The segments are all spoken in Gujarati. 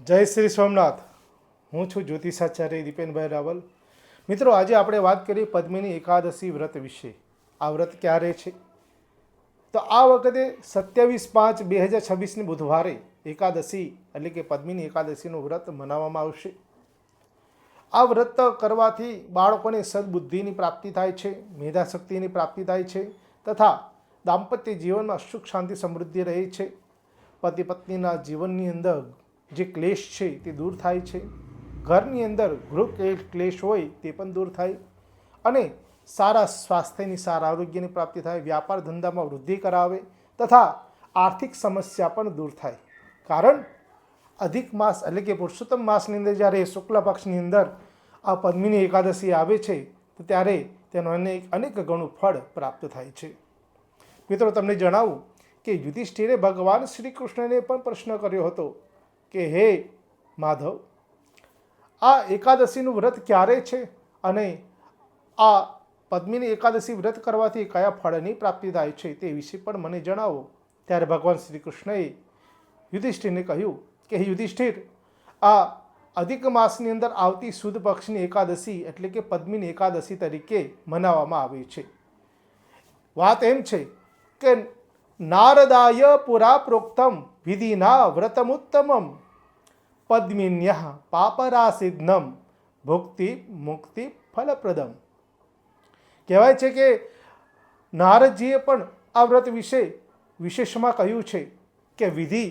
જય શ્રી સોમનાથ. હું છું જ્યોતિષાચાર્ય દીપેનભાઈ રાવલ. મિત્રો, આજે આપણે વાત કરીએ પદ્મિની એકાદશી વ્રત વિશે. આ વ્રત ક્યારે છે? તો આ વખતે 27/5/2026ની બુધવારે એકાદશી એટલે કે પદ્મિની એકાદશીનું વ્રત મનાવવામાં આવશે. આ વ્રત કરવાથી બાળકોને સદબુદ્ધિની પ્રાપ્તિ થાય છે, મેધાશક્તિની પ્રાપ્તિ થાય છે તથા દાંપત્ય જીવનમાં સુખ શાંતિ સમૃદ્ધિ રહે છે. પતિ પત્નીના જીવનની અંદર જે ક્લેશ છે તે દૂર થાય છે. ઘરની અંદર ગૃહ ક્લેશ હોય તે પણ દૂર થાય અને સારા સ્વાસ્થ્યની, સારા આરોગ્યની પ્રાપ્તિ થાય. વ્યાપાર ધંધામાં વૃદ્ધિ કરાવે તથા આર્થિક સમસ્યા પણ દૂર થાય. કારણ અધિક માસ એટલે કે પુરુષોત્તમ માસની અંદર જ્યારે શુક્લ પક્ષની અંદર આ પદ્મિની એકાદશી આવે છે તો ત્યારે તેનું અનેક ગણું ફળ પ્રાપ્ત થાય છે. મિત્રો, તમને જણાવું કે યુધિષ્ઠિરે ભગવાન શ્રી કૃષ્ણને પણ પ્રશ્ન કર્યો હતો કે હે માધવ, આ એકાદશીનું વ્રત ક્યારે છે અને આ પદ્મિની એકાદશી વ્રત કરવાથી કયા ફળની પ્રાપ્તિ થાય છે તે વિશે પણ મને જણાવો. ત્યારે ભગવાન શ્રી કૃષ્ણએ યુધિષ્ઠિરને કહ્યું કે હે યુધિષ્ઠિર, આ અધિક માસની અંદર આવતી સુદ પક્ષની એકાદશી એટલે કે પદ્મિની એકાદશી તરીકે મનાવવામાં આવે છે. વાત એમ છે કે નારદાય પુરા પ્રોક્તમ વિધિના વ્રતમુત્તમમ પદ્મિન્યઃ પાપરાસિદ્ધમ ભુક્તિ મુક્તિ ફલપ્રદમ. કહેવાય છે કે નારદજીએ પણ આ વ્રત વિશે વિશેષમાં કહ્યું છે કે વિધિ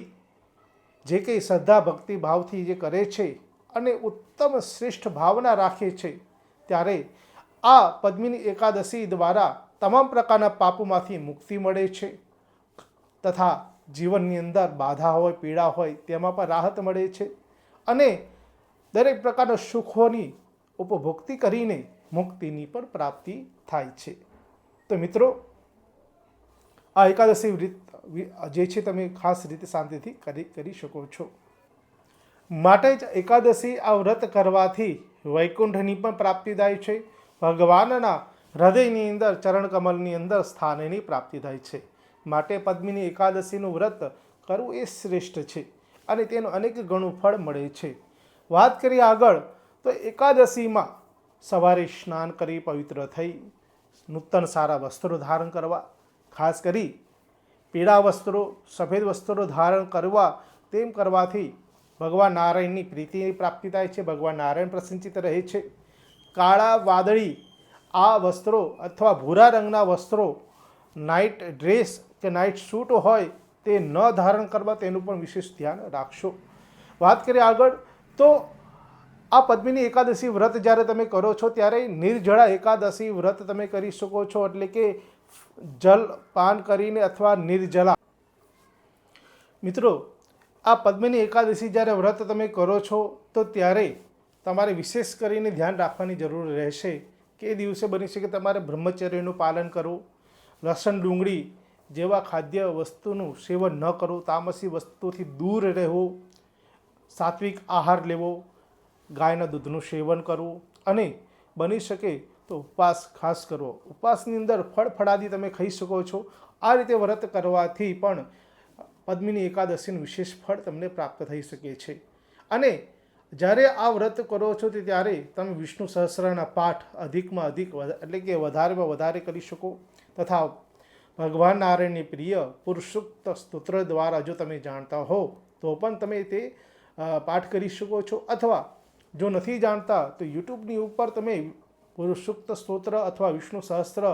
જે કંઈ શ્રદ્ધા ભક્તિ ભાવથી જે કરે છે અને ઉત્તમ શ્રેષ્ઠ ભાવના રાખે છે ત્યારે આ પદ્મિની એકાદશી દ્વારા તમામ પ્રકારના પાપોમાંથી મુક્તિ મળે છે તથા જીવનની અંદર બાધા હોય, પીડા હોય તેમાં પણ રાહત મળે છે અને દરેક પ્રકારના સુખોની ઉપભોક્તિ કરીને મુક્તિની પણ પ્રાપ્તિ થાય છે. તો મિત્રો, આ એકાદશી વ્રત જે છે તમે ખાસ રીતે શાંતિથી કરી શકો છો. માટે જ એકાદશી આ વ્રત કરવાથી વૈકુંઠની પણ પ્રાપ્તિ થાય છે. ભગવાનના હૃદયની અંદર, ચરણકમલની અંદર સ્થાનની પ્રાપ્તિ થાય છે. માટે પદ્મિની એકાદશીનું વ્રત કરવું એ શ્રેષ્ઠ છે અને તેનું અનેક ગણું ફળ મળે છે. વાત કરીએ આગળ તો એકાદશીમાં સવારે સ્નાન કરી પવિત્ર થઈ નૂતન સારા વસ્ત્રો ધારણ કરવા, ખાસ કરી પીળા વસ્ત્રો, સફેદ વસ્ત્રો ધારણ કરવા. તેમ કરવાથી ભગવાન નારાયણની પ્રીતિની પ્રાપ્તિ થાય છે. ભગવાન નારાયણ પ્રસન્નચિત્ત રહે છે. કાળા વાદળી આ વસ્ત્રો અથવા ભૂરા રંગના વસ્ત્રો, નાઇટ ડ્રેસ કે નાઇટ સૂટ હોય તે ન ધારણ કરવા, તેનું પણ વિશેષ ધ્યાન રાખશો. વાત કરીએ આગળ તો આ પદ્મિની એકાદશી વ્રત જ્યારે તમે કરો છો ત્યારે નિર્જળા એકાદશી વ્રત તમે કરી શકો છો. એટલે કે જલ પાન કરીને અથવા નિર્જલા. મિત્રો, આ પદ્મિની એકાદશી જ્યારે વ્રત તમે કરો છો તો ત્યારે તમારે વિશેષ કરીને ધ્યાન રાખવાની જરૂર રહેશે કે એ દિવસે બની શકે તમારે બ્રહ્મચર્યનું પાલન કરવું, લસણ ડુંગળી જેવા ખાદ્ય વસ્તુનું સેવન ન કરવું, તામસી વસ્તુથી દૂર રહેવું, સાત્વિક આહાર લેવો, ગાયના દૂધનું સેવન કરવું અને બની શકે તો ઉપવાસ ખાસ કરવો. ઉપવાસની અંદર ફળફળાદી તમે ખાઈ શકો છો. આ રીતે વ્રત કરવાથી પણ પદ્મિની એકાદશીનું વિશેષ ફળ તમને પ્રાપ્ત થઈ શકે છે. અને જ્યારે આ વ્રત કરો છો ત્યારે તમે વિષ્ણુ સહસ્ત્રના પાઠ અધિકમાં અધિક એટલે કે વધારેમાં વધારે કરી શકો તથા ભગવાન નારાયણની પ્રિય પુરુષોક્ત સ્તોત્ર દ્વારા જો તમે જાણતા હો તો પણ તમે તે પાઠ કરી શકો છો. અથવા જો નથી જાણતા તો યુટ્યુબની ઉપર તમે પુરુષોક્ત સ્તોત્ર અથવા વિષ્ણુ સહસ્ત્ર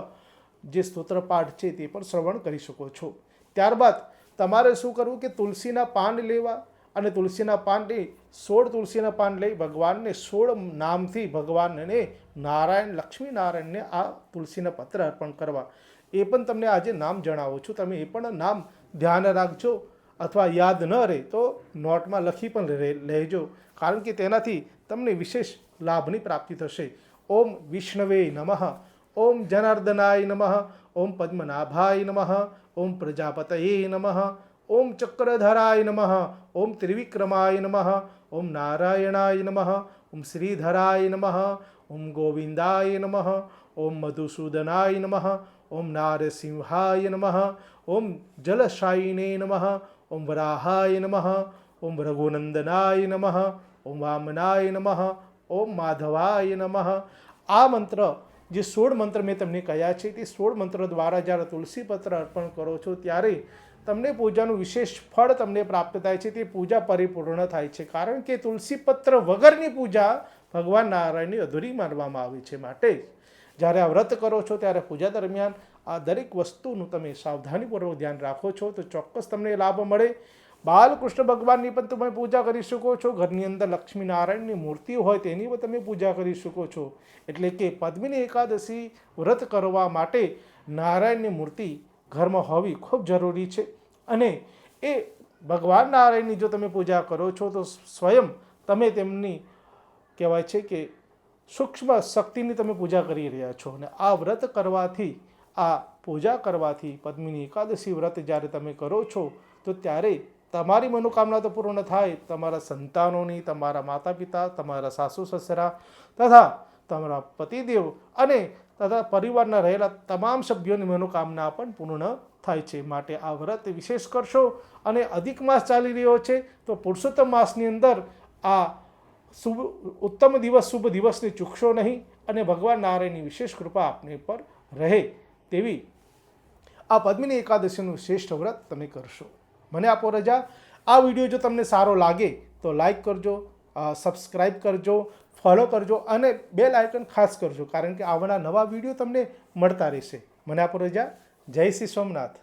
જે સ્તોત્ર પાઠ છે તે પણ શ્રવણ કરી શકો છો. ત્યારબાદ તમારે શું કરવું કે તુલસીના પાન લેવા અને તુલસીના પાનની 16 તુલસીના પાન લઈ ભગવાનને 16 નામથી ભગવાનને નારાયણ, લક્ષ્મી નારાયણને આ તુલસીના પત્ર અર્પણ કરવા. એ પણ તમને આજે નામ જણાવું છું, તમે એ પણ નામ ધ્યાન રાખજો અથવા યાદ ન રહે તો નોટમાં લખી પણ લેજો. કારણ કે તેનાથી તમને વિશેષ લાભની પ્રાપ્તિ થશે. ઓમ વિષ્ણવે નમઃ, ઓમ જનાર્દનાય નમઃ, ઓમ પદ્મનાભાય નમઃ, ઓમ પ્રજાપતયે નમઃ, ઓમ ચક્રધરાય નમઃ, ઓમ ત્રિવિક્રમાય નમઃ, ઓમ નારાયણાય નમઃ, ઓમ શ્રીધરાય નમઃ, ઓમ ગોવિંદાય નમઃ, ઓમ મધુસૂદનાય નમઃ, ઓમ નારસિંહાય નમઃ, ઓમ જલશાયિને નમઃ, ઓમ વરાહાય નમઃ, ઓમ રઘુનંદનાય નમઃ, ઓમ વામનાય નમઃ, ઓમ માધવાય નમઃ. આ મંત્ર જે 16 મંત્ર મેં તમને કહ્યા છે તે 16 મંત્ર દ્વારા જ્યારે તુલસી પત્ર અર્પણ કરો છો ત્યારે તમને પૂજાનું વિશેષ ફળ તમને પ્રાપ્ત થાય છે. તે પૂજા પરિપૂર્ણ થાય છે, કારણ કે તુલસી પત્ર વગરની પૂજા ભગવાન નારાયણની અધૂરી માનવામાં આવી છે. માટે જ્યારે આ વ્રત કરો છો ત્યારે પૂજા દરમિયાન આ દરેક વસ્તુનું તમે સાવધાનીપૂર્વક ધ્યાન રાખો છો તો ચોક્કસ તમને લાભ મળે. બાલકૃષ્ણ ભગવાનની પણ તમે પૂજા કરી શકો છો. ઘરની અંદર લક્ષ્મીનારાયણની મૂર્તિ હોય તેની પણ તમે પૂજા કરી શકો છો. એટલે કે પદ્મિની એકાદશી વ્રત કરવા માટે નારાયણની મૂર્તિ ઘરમાં હોવી ખૂબ જરૂરી છે. અને એ ભગવાન નારાયણની જો તમે પૂજા કરો છો તો સ્વયં તમે તેમની કહેવાય છે કે સૂક્ષ્મ શક્તિની તમે પૂજા કરી રહ્યા છો. અને આ વ્રત કરવાથી, આ પૂજા કરવાથી, પદ્મિની એકાદશી વ્રત જ્યારે તમે કરો છો તો ત્યારે તમારી મનોકામના તો પૂર્ણ થાય, તમારા સંતાનોની, તમારા માતા પિતા, તમારા સાસુ સસરા તથા તમારા પતિદેવ અને તથા પરિવારના રહેલા તમામ સભ્યોની મનોકામના પણ પૂર્ણ થાય છે. માટે આ વ્રત વિશેષ કરશો. અને અધિક માસ ચાલી રહ્યો છે તો પુરુષોત્તમ માસની અંદર આ ઉત્તમ દિવસ, શુભ દિવસને ચૂકશો નહીં. અને ભગવાન નારાયણની વિશેષ કૃપા આપને પર રહે તેવી આ પદ્મિની એકાદશીનું શ્રેષ્ઠ વ્રત તમે કરશો. મને આપો રજા. આ વિડીયો જો તમને સારો લાગે તો લાઈક કરજો, સબસ્ક્રાઈબ કરજો, ફોલો કરજો અને બેલ આઇકન ખાસ કરજો, કારણ કે આવનારા નવા વિડીયો તમને મળતા રહેશે. મને આપો રજા. જય શ્રી સોમનાથ.